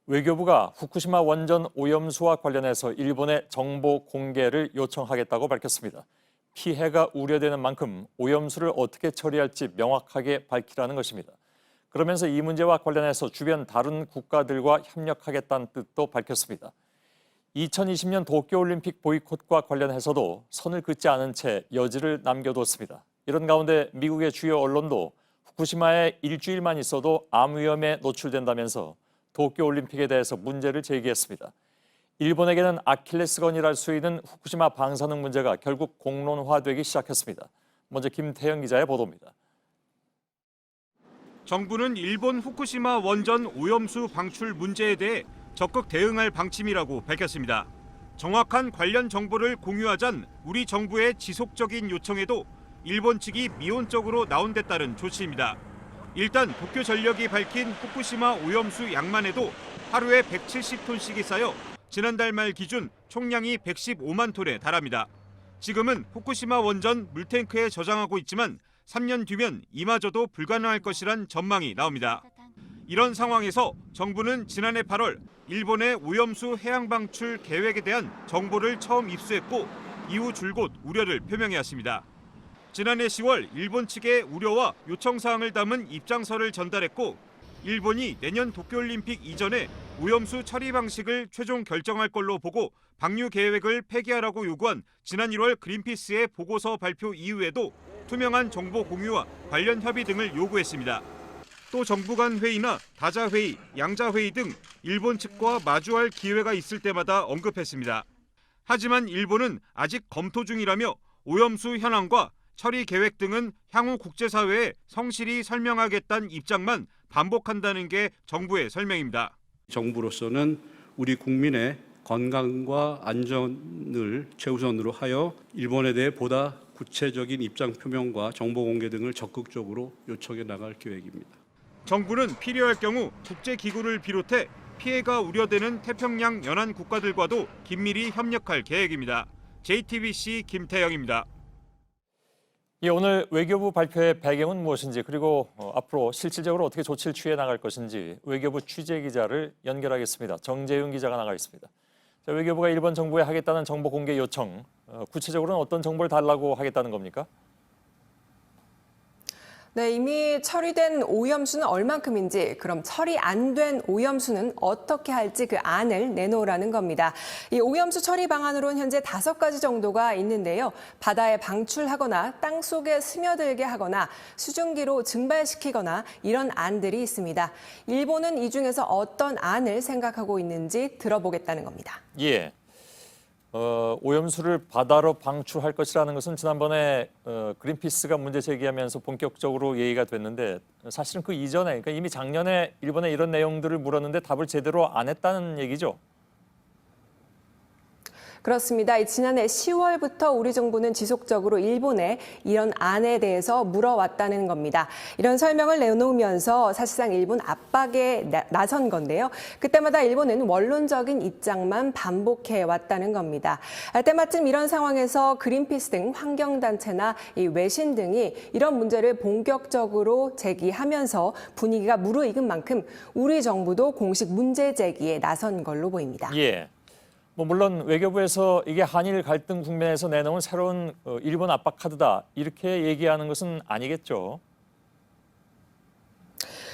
외교부가 후쿠시마 원전 오염수와 관련해서 일본의 정보 공개를 요청하겠다고 밝혔습니다. 피해가 우려되는 만큼 오염수를 어떻게 처리할지 명확하게 밝히라는 것입니다. 그러면서 이 문제와 관련해서 주변 다른 국가들과 협력하겠다는 뜻도 밝혔습니다. 2020년 도쿄올림픽 보이콧과 관련해서도 선을 긋지 않은 채 여지를 남겨뒀습니다. 이런 가운데 미국의 주요 언론도 후쿠시마에 일주일만 있어도 암 위험에 노출된다면서 도쿄올림픽에 대해서 문제를 제기했습니다. 일본에게는 아킬레스건이랄 수 있는 후쿠시마 방사능 문제가 결국 공론화되기 시작했습니다. 먼저 김태형 기자의 보도입니다. 정부는 일본 후쿠시마 원전 오염수 방출 문제에 대해 적극 대응할 방침이라고 밝혔습니다. 정확한 관련 정보를 공유하잔 우리 정부의 지속적인 요청에도 일본 측이 미온적으로 나온 데 따른 조치입니다. 일단 도쿄전력이 밝힌 후쿠시마 오염수 양만 해도 하루에 170톤씩이 쌓여 지난달 말 기준 총량이 115만 톤에 달합니다. 지금은 후쿠시마 원전 물탱크에 저장하고 있지만 3년 뒤면 이마저도 불가능할 것이란 전망이 나옵니다. 이런 상황에서 정부는 지난해 8월 일본의 오염수 해양 방출 계획에 대한 정보를 처음 입수했고 이후 줄곧 우려를 표명해왔습니다. 지난해 10월 일본 측의 우려와 요청사항을 담은 입장서를 전달했고 일본이 내년 도쿄올림픽 이전에 오염수 처리 방식을 최종 결정할 걸로 보고 방류 계획을 폐기하라고 요구한 지난 1월 그린피스의 보고서 발표 이후에도 투명한 정보 공유와 관련 협의 등을 요구했습니다. 또 정부 간 회의나 다자 회의, 양자 회의 등 일본 측과 마주할 기회가 있을 때마다 언급했습니다. 하지만 일본은 아직 검토 중이라며 오염수 현황과 처리 계획 등은 향후 국제사회에 성실히 설명하겠다는 입장만 반복한다는 게 정부의 설명입니다. 정부로서는 우리 국민의 건강과 안전을 최우선으로 하여 일본에 대해 보다 구체적인 입장 표명과 정보 공개 등을 적극적으로 요청해 나갈 계획입니다. 정부는 필요할 경우 국제기구를 비롯해 피해가 우려되는 태평양 연안 국가들과도 긴밀히 협력할 계획입니다. JTBC 김태영입니다. 오늘 외교부 발표의 배경은 무엇인지 그리고 앞으로 실질적으로 어떻게 조치를 취해 나갈 것인지 외교부 취재기자를 연결하겠습니다. 정재윤 기자가 나가 있습니다. 자, 외교부가 일본 정부에 하겠다는 정보 공개 요청, 구체적으로는 어떤 정보를 달라고 하겠다는 겁니까? 네, 이미 처리된 오염수는 얼만큼인지, 그럼 처리 안 된 오염수는 어떻게 할지 그 안을 내놓으라는 겁니다. 이 오염수 처리 방안으로는 현재 5가지 정도가 있는데요. 바다에 방출하거나 땅속에 스며들게 하거나 수증기로 증발시키거나 이런 안들이 있습니다. 일본은 이 중에서 어떤 안을 생각하고 있는지 들어보겠다는 겁니다. 예. 오염수를 바다로 방출할 것이라는 것은 지난번에 그린피스가 문제 제기하면서 본격적으로 얘기가 됐는데 사실은 그 이전에 그러니까 이미 작년에 일본에 이런 내용들을 물었는데 답을 제대로 안 했다는 얘기죠. 그렇습니다. 지난해 10월부터 우리 정부는 지속적으로 일본에 이런 안에 대해서 물어왔다는 겁니다. 이런 설명을 내놓으면서 사실상 일본 압박에 나선 건데요. 그때마다 일본은 원론적인 입장만 반복해 왔다는 겁니다. 때마침 이런 상황에서 그린피스 등 환경단체나 이 외신 등이 이런 문제를 본격적으로 제기하면서 분위기가 무르익은 만큼 우리 정부도 공식 문제 제기에 나선 걸로 보입니다. 예. 물론 외교부에서 이게 한일 갈등 국면에서 내놓은 새로운 일본 압박 카드다 이렇게 얘기하는 것은 아니겠죠.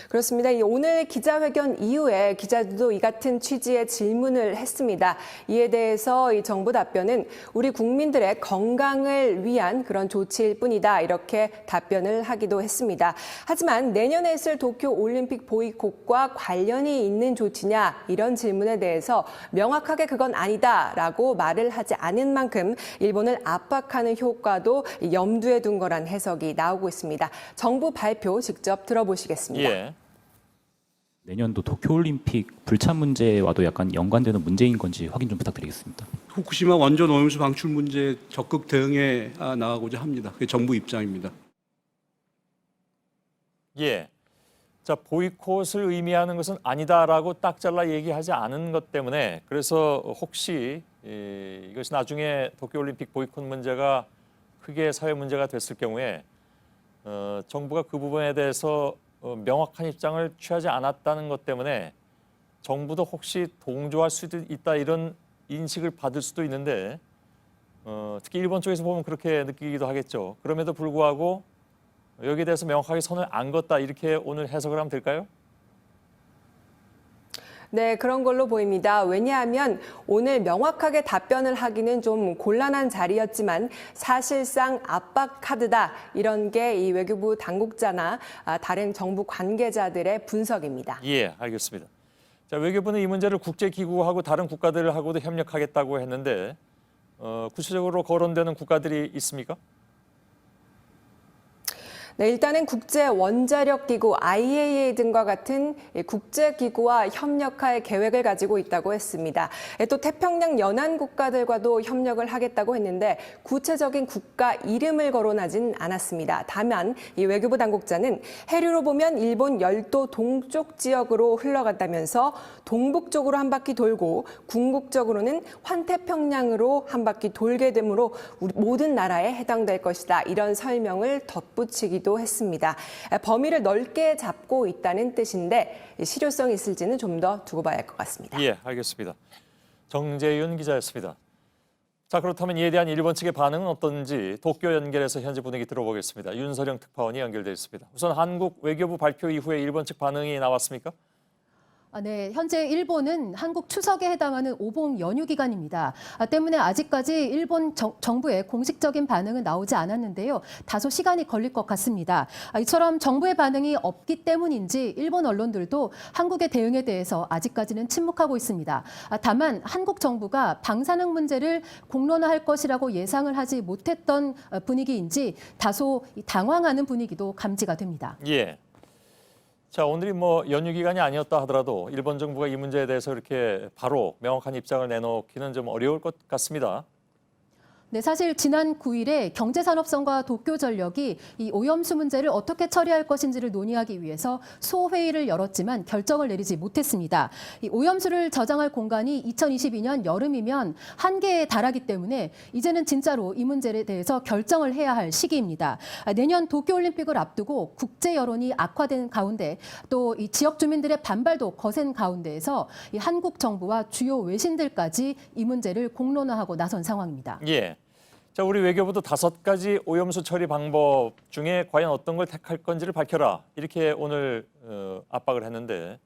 그렇습니다. 오늘 기자회견 이후에 기자들도 이 같은 취지의 질문을 했습니다. 이에 대해서 이 정부 답변은 우리 국민들의 건강을 위한 그런 조치일 뿐이다. 이렇게 답변을 하기도 했습니다. 하지만 내년에 있을 도쿄올림픽 보이콧과 관련이 있는 조치냐 이런 질문에 대해서 명확하게 그건 아니다라고 말을 하지 않은 만큼 일본을 압박하는 효과도 염두에 둔 거란 해석이 나오고 있습니다. 정부 발표 직접 들어보시겠습니다. 예. 내년도 도쿄올림픽 불참 문제와도 약간 연관되는 문제인 건지 확인 좀 부탁드리겠습니다. 후쿠시마 원전 오염수 방출 문제에 적극 대응해 나가고자 합니다. 그게 정부 입장입니다. 예. 자, 보이콧을 의미하는 것은 아니다라고 딱 잘라 얘기하지 않은 것 때문에 그래서 혹시 이것이 나중에 도쿄올림픽 보이콧 문제가 크게 사회 문제가 됐을 경우에 정부가 그 부분에 대해서 명확한 입장을 취하지 않았다는 것 때문에 정부도 혹시 동조할 수도 있다 이런 인식을 받을 수도 있는데 특히 일본 쪽에서 보면 그렇게 느끼기도 하겠죠. 그럼에도 불구하고 여기에 대해서 명확하게 선을 안 긋다 이렇게 오늘 해석을 하면 될까요? 네, 그런 걸로 보입니다. 왜냐하면 오늘 명확하게 답변을 하기는 좀 곤란한 자리였지만 사실상 압박 카드다. 이런 게 이 외교부 당국자나 다른 정부 관계자들의 분석입니다. 예, 알겠습니다. 자, 외교부는 이 문제를 국제기구하고 다른 국가들하고도 협력하겠다고 했는데 구체적으로 거론되는 국가들이 있습니까? 네, 일단은 국제원자력기구 IAEA 등과 같은 국제기구와 협력할 계획을 가지고 있다고 했습니다. 또 태평양 연안 국가들과도 협력을 하겠다고 했는데 구체적인 국가 이름을 거론하진 않았습니다. 다만 이 외교부 당국자는 해류로 보면 일본 열도 동쪽 지역으로 흘러간다면서 동북쪽으로 한 바퀴 돌고 궁극적으로는 환태평양으로 한 바퀴 돌게 되므로 우리 모든 나라에 해당될 것이다. 이런 설명을 덧붙이기도 했습니다. 범위를 넓게 잡고 있다는 뜻인데 실효성이 있을지는 좀 더 두고 봐야 할 것 같습니다. 예, 알겠습니다. 정재윤 기자였습니다. 자, 그렇다면 이에 대한 일본 측의 반응은 어떤지 도쿄 연결해서 현재 분위기 들어보겠습니다. 윤서령 특파원이 연결돼 있습니다. 우선 한국 외교부 발표 이후에 일본 측 반응이 나왔습니까? 네, 현재 일본은 한국 추석에 해당하는 오봉 연휴 기간입니다. 때문에 아직까지 일본 정부의 공식적인 반응은 나오지 않았는데요. 다소 시간이 걸릴 것 같습니다. 이처럼 정부의 반응이 없기 때문인지 일본 언론들도 한국의 대응에 대해서 아직까지는 침묵하고 있습니다. 다만 한국 정부가 방사능 문제를 공론화할 것이라고 예상을 하지 못했던 분위기인지 다소 당황하는 분위기도 감지가 됩니다. 예. 자, 오늘이 연휴 기간이 아니었다 하더라도 일본 정부가 이 문제에 대해서 이렇게 바로 명확한 입장을 내놓기는 좀 어려울 것 같습니다. 네, 사실 지난 9일에 경제산업성과 도쿄전력이 이 오염수 문제를 어떻게 처리할 것인지를 논의하기 위해서 소회의를 열었지만 결정을 내리지 못했습니다. 이 오염수를 저장할 공간이 2022년 여름이면 한계에 달하기 때문에 이제는 진짜로 이 문제에 대해서 결정을 해야 할 시기입니다. 내년 도쿄올림픽을 앞두고 국제 여론이 악화되는 가운데 또 이 지역 주민들의 반발도 거센 가운데에서 이 한국 정부와 주요 외신들까지 이 문제를 공론화하고 나선 상황입니다. 예. 자, 우리 외교부도 5가지 오염수 처리 방법 중에 과연 어떤 걸 택할 건지를 밝혀라. 이렇게 오늘 압박을 했는데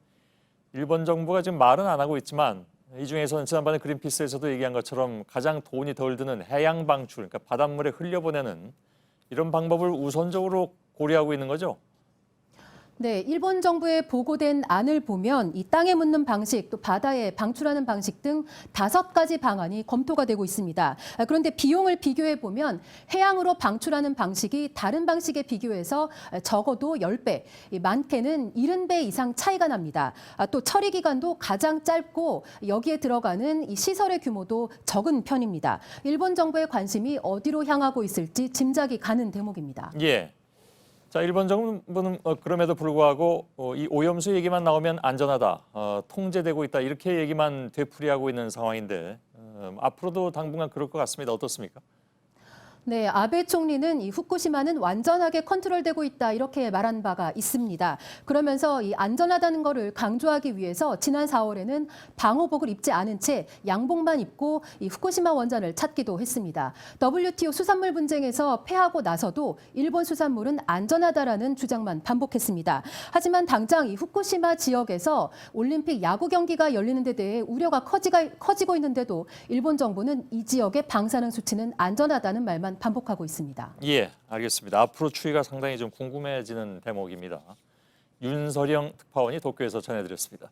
일본 정부가 지금 말은 안 하고 있지만 이 중에서는 지난번에 그린피스에서도 얘기한 것처럼 가장 돈이 덜 드는 해양 방출, 그러니까 바닷물에 흘려보내는 이런 방법을 우선적으로 고려하고 있는 거죠. 네, 일본 정부의 보고된 안을 보면 이 땅에 묻는 방식, 또 바다에 방출하는 방식 등 5가지 방안이 검토가 되고 있습니다. 그런데 비용을 비교해 보면 해양으로 방출하는 방식이 다른 방식에 비교해서 적어도 10배, 많게는 70배 이상 차이가 납니다. 또 처리 기간도 가장 짧고 여기에 들어가는 이 시설의 규모도 적은 편입니다. 일본 정부의 관심이 어디로 향하고 있을지 짐작이 가는 대목입니다. 예. 자, 일본 정부는 그럼에도 불구하고 이 오염수 얘기만 나오면 안전하다, 통제되고 있다 이렇게 얘기만 되풀이하고 있는 상황인데 앞으로도 당분간 그럴 것 같습니다. 어떻습니까? 네, 아베 총리는 이 후쿠시마는 완전하게 컨트롤되고 있다 이렇게 말한 바가 있습니다. 그러면서 이 안전하다는 것을 강조하기 위해서 지난 4월에는 방호복을 입지 않은 채 양복만 입고 이 후쿠시마 원전을 찾기도 했습니다. WTO 수산물 분쟁에서 패하고 나서도 일본 수산물은 안전하다라는 주장만 반복했습니다. 하지만 당장 이 후쿠시마 지역에서 올림픽 야구 경기가 열리는 데 대해 우려가 커지고 있는데도 일본 정부는 이 지역의 방사능 수치는 안전하다는 말만 반복하고 있습니다. 예, 알겠습니다. 앞으로 추이가 상당히 좀 궁금해지는 대목입니다. 윤서령 특파원이 도쿄에서 전해드렸습니다.